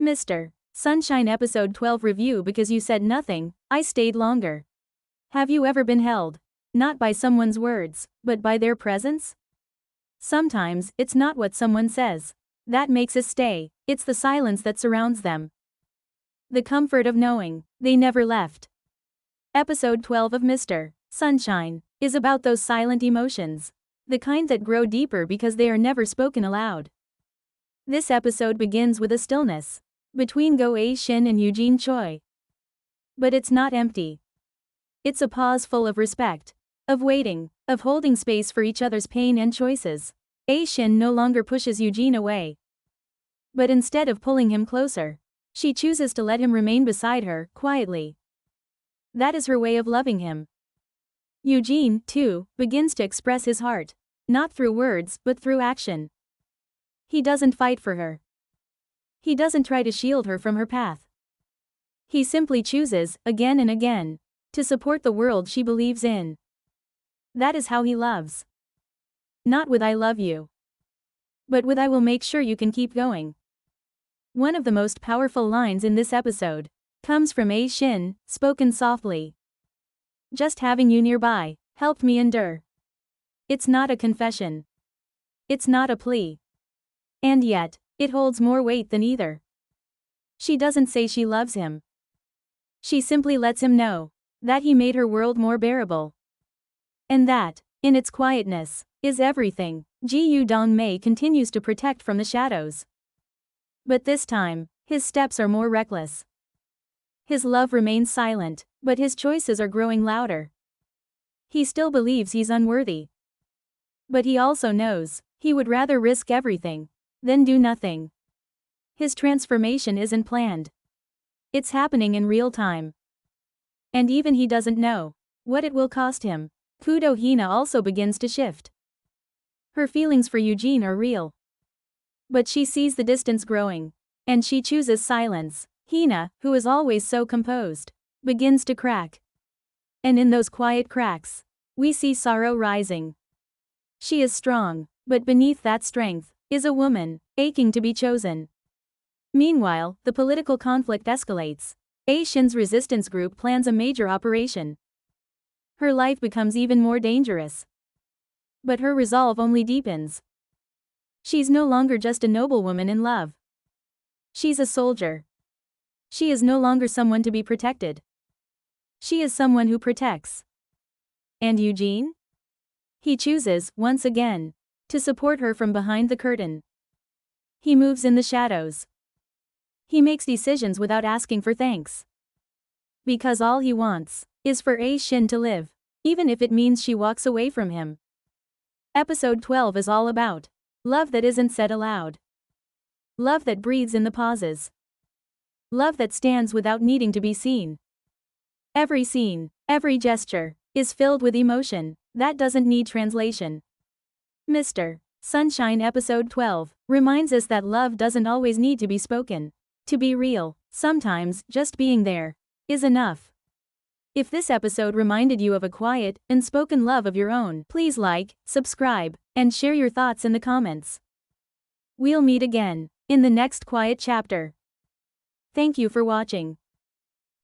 Mr. Sunshine Episode 12 Review. Because you said nothing, I stayed longer. Have you ever been held? Not by someone's words, but by their presence? Sometimes, it's not what someone says that makes us stay, it's the silence that surrounds them. The comfort of knowing they never left. Episode 12 of Mr. Sunshine is about those silent emotions, the kind that grow deeper because they are never spoken aloud. This episode begins with a stillness between Go A-shin and Eugene Choi. But it's not empty. It's a pause full of respect, of waiting, of holding space for each other's pain and choices. A-shin no longer pushes Eugene away. But instead of pulling him closer, she chooses to let him remain beside her, quietly. That is her way of loving him. Eugene, too, begins to express his heart, not through words, but through action. He doesn't fight for her. He doesn't try to shield her from her path. He simply chooses, again and again, to support the world she believes in. That is how he loves. Not with "I love you," but with "I will make sure you can keep going." One of the most powerful lines in this episode comes from A-shin, spoken softly. "Just having you nearby helped me endure." It's not a confession. It's not a plea. And yet, it holds more weight than either. She doesn't say she loves him. She simply lets him know that he made her world more bearable. And that, in its quietness, is everything. Ji Dong-mei continues to protect from the shadows. But this time, his steps are more reckless. His love remains silent, but his choices are growing louder. He still believes he's unworthy. But he also knows he would rather risk everything than do nothing. His transformation isn't planned. It's happening in real time. And even he doesn't know what it will cost him. Kudo Hina also begins to shift. Her feelings for Eugene are real. But she sees the distance growing. And she chooses silence. Hina, who is always so composed, begins to crack. And in those quiet cracks, we see sorrow rising. She is strong, but beneath that strength is a woman, aching to be chosen. Meanwhile, the political conflict escalates. A-shin's resistance group plans a major operation. Her life becomes even more dangerous. But her resolve only deepens. She's no longer just a noblewoman in love. She's a soldier. She is no longer someone to be protected. She is someone who protects. And Eugene? He chooses, once again, to support her from behind the curtain. He moves in the shadows. He makes decisions without asking for thanks. Because all he wants is for A-shin to live, even if it means she walks away from him. Episode 12 is all about love that isn't said aloud. Love that breathes in the pauses. Love that stands without needing to be seen. Every scene, every gesture, is filled with emotion that doesn't need translation. Mr. Sunshine Episode 12 reminds us that love doesn't always need to be spoken to be real. Sometimes, just being there is enough. If this episode reminded you of a quiet, unspoken love of your own, please like, subscribe, and share your thoughts in the comments. We'll meet again in the next quiet chapter. Thank you for watching.